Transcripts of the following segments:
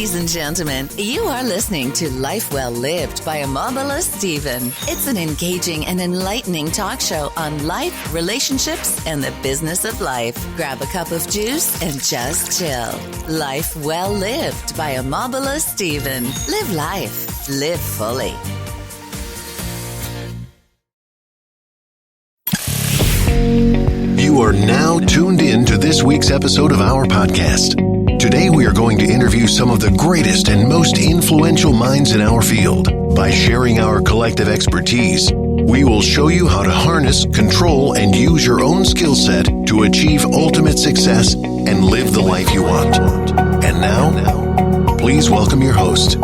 Ladies and gentlemen, you are listening to Life Well Lived by Amabala Stephen. It's an engaging and enlightening talk show on life, relationships, and the business of life. Grab a cup of juice and just chill. Life Well Lived by Amabala Stephen. Live life. Live fully. You are now tuned in to this week's episode of our podcast. Today we are going to interview some of the greatest and most influential minds in our field. By sharing our collective expertise, we will show you how to harness, control, and use your own skill set to achieve ultimate success and live the life you want. And now, please welcome your host.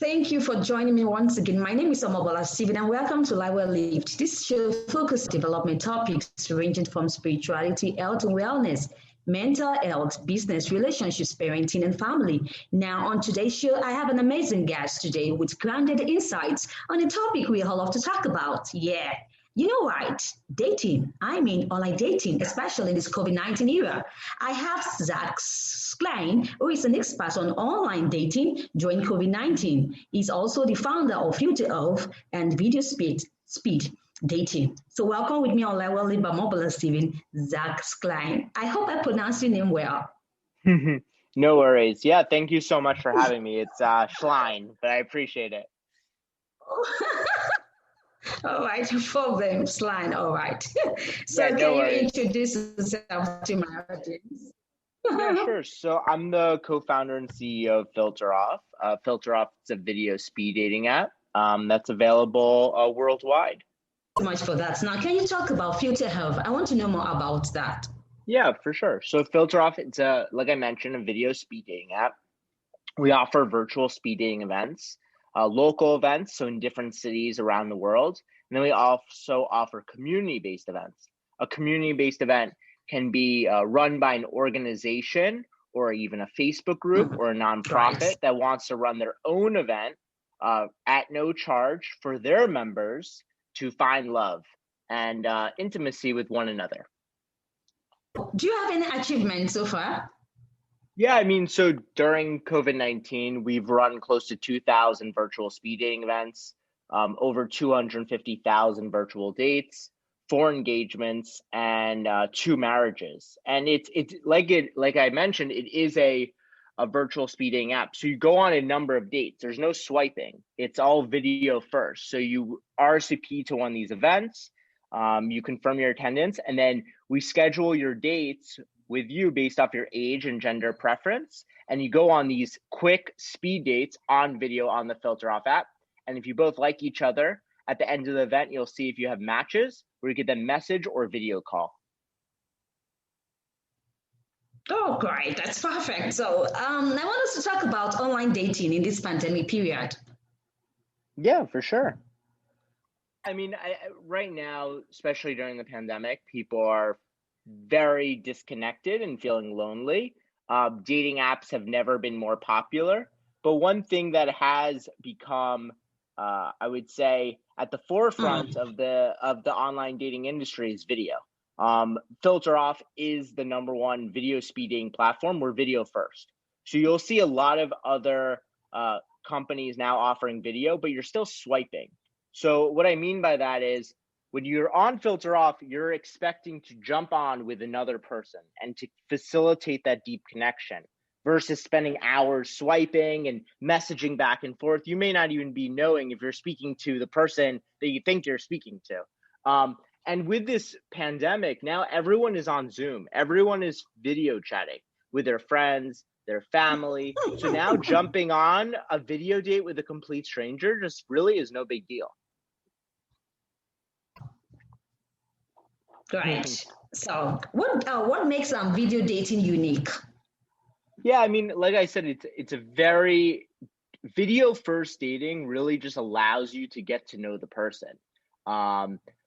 Thank you for joining me once again. My name is Amabala Stephen and welcome to Life Well Lived. This show focuses on development topics ranging from spirituality, health and wellness, mental health, business, relationships, parenting, and family. Now, on today's show, I have an amazing guest today with grounded insights on a topic we all love to talk about. Yeah, you know right, dating. I mean online dating, especially in this COVID-19 era. I have Schleien, who is an expert on online dating during COVID-19. He's also the founder of Future of and Video Speed Dating. So welcome with me on Live Well Lived by Amabala Stephen, Schleien. I hope I pronounced your name well. No worries. Yeah, thank you so much for having me. It's Schleien, but I appreciate it. All right, full name, Schleien. All right. So Yeah, no can you worries. introduce yourself to my audience? Yeah, sure. So I'm the co-founder and CEO of Filter Off. Filter Off is a video speed dating app that's available worldwide. So much for that. Now, can you talk about Future Health? I want to know more about that. Yeah, for sure. So Filter Off, it's like I mentioned, a video speed dating app. We offer virtual speed dating events, local events, so in different cities around the world. And then we also offer community-based events. A community-based event can be run by an organization or even a Facebook group or a nonprofit that wants to run their own event at no charge for their members to find love and intimacy with one another. Do you have any achievements so far? Yeah, I mean, so during COVID-19, we've run close to 2,000 virtual speed dating events, over 250,000 virtual dates, 4 engagements, and 2 marriages. And it's like I mentioned, it is a virtual speed dating app. So you go on a number of dates. There's no swiping. It's all video first. So you RSVP to one of these events. You confirm your attendance, and then we schedule your dates with you based off your age and gender preference. And you go on these quick speed dates on video on the Filter Off app. And if you both like each other, at the end of the event, you'll see if you have matches where you can then message or video call. Oh, great. That's perfect. So I want us to talk about online dating in this pandemic period. Yeah, for sure. I mean, right now, especially during the pandemic, people are very disconnected and feeling lonely. Dating apps have never been more popular. But one thing that has become, I would say, at the forefront of the online dating industry is video. Filter Off is the number one video speed dating platform. We're video first. So you'll see a lot of other companies now offering video, but you're still swiping. So what I mean by that is when you're on Filter Off, you're expecting to jump on with another person and to facilitate that deep connection versus spending hours swiping and messaging back and forth. You may not even be knowing if you're speaking to the person that you think you're speaking to. And with this pandemic, now everyone is on Zoom. Everyone is video chatting with their friends, their family. So now jumping on a video date with a complete stranger just really is no big deal. Great. So what makes video dating unique? Yeah, I mean, like I said, it's a very video first dating really just allows you to get to know the person.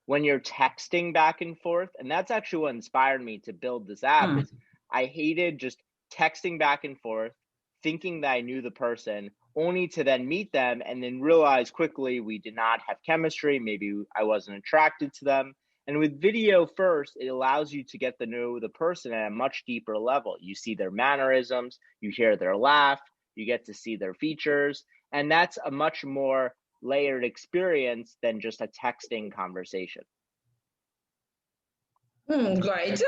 When you're texting back and forth, and that's actually what inspired me to build this app, is I hated just texting back and forth, thinking that I knew the person, only to then meet them and then realize quickly we did not have chemistry. Maybe I wasn't attracted to them. And with video first, it allows you to get to know the person at a much deeper level. You see their mannerisms, you hear their laugh, you get to see their features. And that's a much more layered experience than just a texting conversation. Great.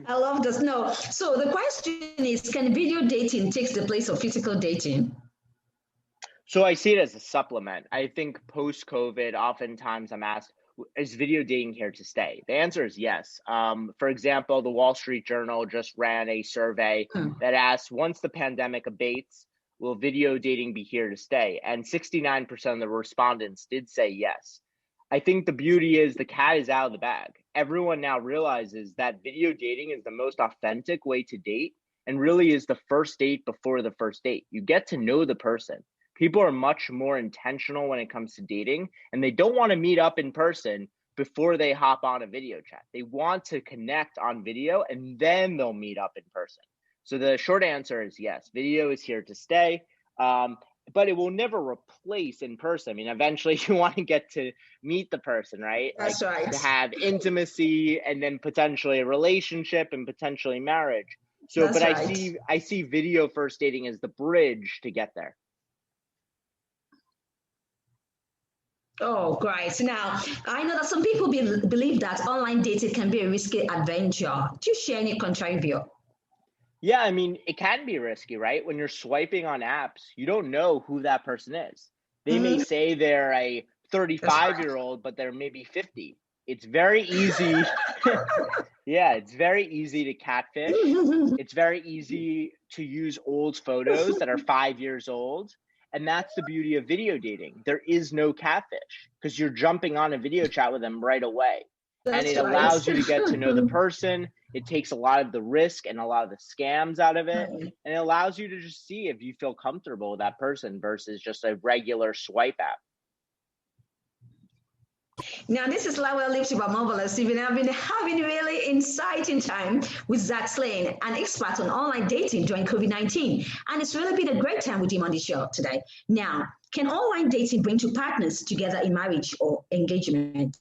I love this. No. So the question is, can video dating take the place of physical dating? So I see it as a supplement. I think post-COVID, oftentimes I'm asked, is video dating here to stay? The answer is yes. For example, the Wall Street Journal just ran a survey that asked, once the pandemic abates, will video dating be here to stay? And 69% of the respondents did say yes. I think the beauty is the cat is out of the bag. Everyone now realizes that video dating is the most authentic way to date and really is the first date before the first date. You get to know the person. People are much more intentional when it comes to dating, and they don't want to meet up in person before they hop on a video chat. They want to connect on video and then they'll meet up in person. So the short answer is yes, video is here to stay, but it will never replace in person. I mean, eventually you want to get to meet the person, right? That's right. To have intimacy and then potentially a relationship and potentially marriage. So, That's but right. I see video first dating as the bridge to get there. Oh, great. Now, I know that some people believe that online dating can be a risky adventure. Do you share any contrary view? Yeah, I mean, it can be risky, right? When you're swiping on apps, you don't know who that person is. They may say they're a 35-year-old, but they're maybe 50. It's very easy. Yeah, it's very easy to catfish. It's very easy to use old photos that are 5 years old. And that's the beauty of video dating. There is no catfish because you're jumping on a video chat with them right away. And it allows you to get to know the person. It takes a lot of the risk and a lot of the scams out of it. And it allows you to just see if you feel comfortable with that person versus just a regular swipe app. Now, this is Lawel Lips by Marvelous Stephen. I've been having really exciting time with Schleien, an expert on online dating during COVID-19. And it's really been a great time with him on the show today. Now, can online dating bring two partners together in marriage or engagement?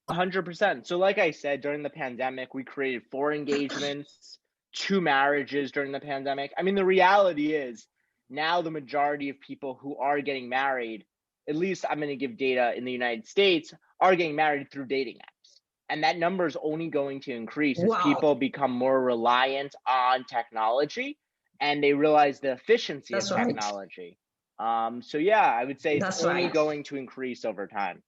100%. So like I said, during the pandemic, we created 4 engagements, 2 marriages during the pandemic. I mean, the reality is now the majority of people who are getting married, at least I'm going to give data in the United States, are getting married through dating apps. And that number is only going to increase as people become more reliant on technology and they realize the efficiency of technology. So yeah, I would say it's only going to increase over time.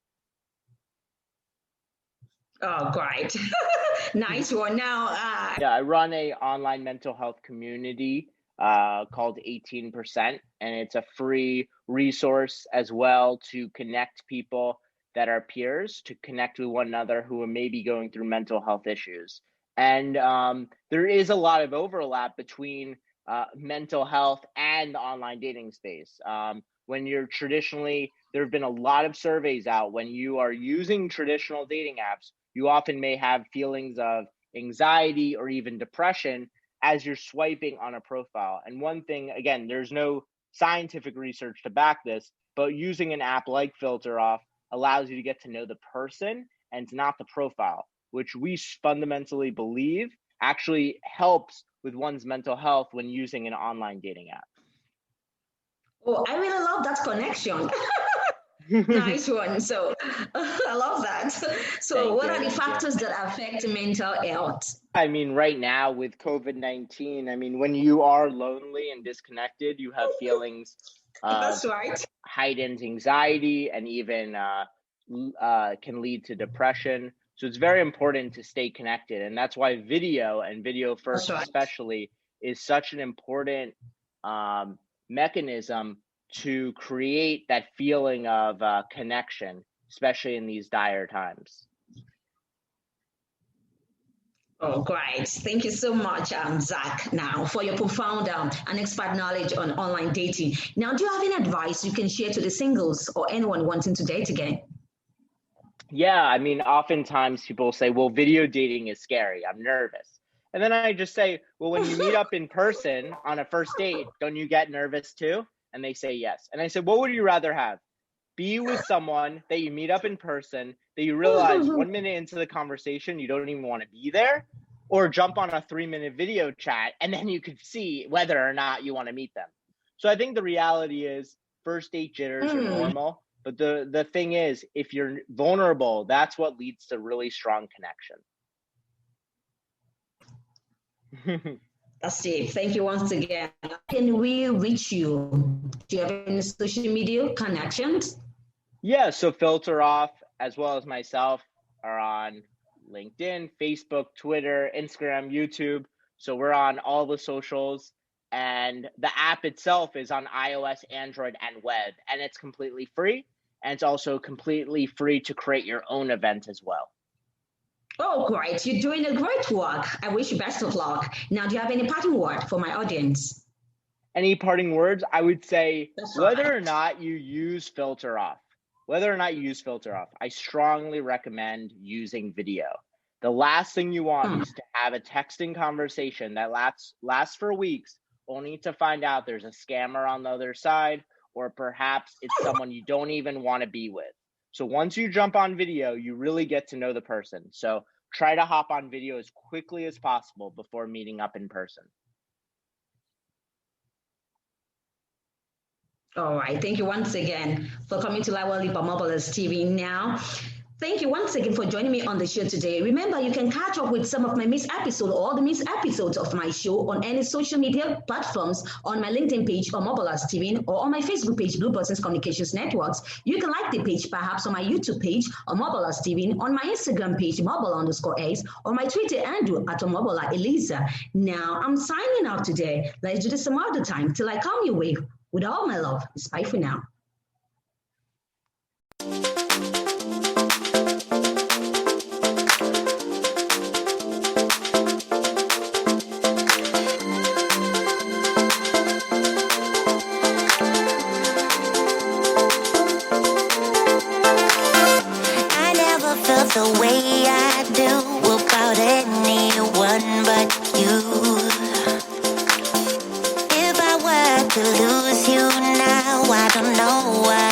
Oh, great. Nice one. Now, yeah, I run a online mental health community called 18%, and it's a free resource as well to connect people that are peers, to connect with one another who are maybe going through mental health issues. And there is a lot of overlap between mental health and the online dating space. When you're traditionally, there have been a lot of surveys out, when you are using traditional dating apps, you often may have feelings of anxiety or even depression as you're swiping on a profile. And one thing, again, there's no scientific research to back this, but using an app like Filter Off allows you to get to know the person and not the profile, which we fundamentally believe actually helps with one's mental health when using an online dating app. Oh, I really love that connection. Nice one. So I love that. So what are the factors that affect mental health? I mean, right now with COVID-19, I mean, when you are lonely and disconnected, you have feelings That's right. heightened anxiety and even can lead to depression. So it's very important to stay connected. And that's why video and video first especially is such an important mechanism to create that feeling of connection, especially in these dire times. Oh, great. Thank you so much, Zach, now for your profound and expert knowledge on online dating. Now, do you have any advice you can share to the singles or anyone wanting to date again? Yeah, I mean, oftentimes people say, well, video dating is scary. I'm nervous. And then I just say, well, when you meet up in person on a first date, don't you get nervous too? And they say yes. And I said, what would you rather have? Be with someone that you meet up in person, that you realize 1 minute into the conversation, you don't even want to be there, or jump on a 3-minute video chat and then you could see whether or not you want to meet them. So I think the reality is first date jitters are normal. But the thing is, if you're vulnerable, that's what leads to really strong connection. That's it. Thank you once again. How can we reach you? Do you have any social media connections? Yeah, so Filter Off, as well as myself, are on LinkedIn, Facebook, Twitter, Instagram, YouTube. So we're on all the socials. And the app itself is on iOS, Android, and web. And it's completely free. And it's also completely free to create your own event as well. Oh, great. You're doing a great work. I wish you best of luck. Now, do you have any parting word for my audience? Any parting words? I would say whether or not you use Filter Off, I strongly recommend using video. The last thing you want is to have a texting conversation that lasts for weeks, only to find out there's a scammer on the other side, or perhaps it's someone you don't even want to be with. So once you jump on video, you really get to know the person. So try to hop on video as quickly as possible before meeting up in person. All right. Thank you once again for coming to Live Well Live by Mobiles TV now. Thank you once again for joining me on the show today. Remember, you can catch up with some of my missed episodes or the missed episodes of my show on any social media platforms, on my LinkedIn page or Mobiles TV, or on my Facebook page, Blue Buttons Communications Networks. You can like the page perhaps on my YouTube page or Mobiles TV, on my Instagram page, Mobile_Ace, or my Twitter handle at Mobile Elisa. Now, I'm signing out today. Let's do this some other time till I come your way. With all my love, it's bye for now. The way I do about anyone but you. If I were to lose you now, I don't know why.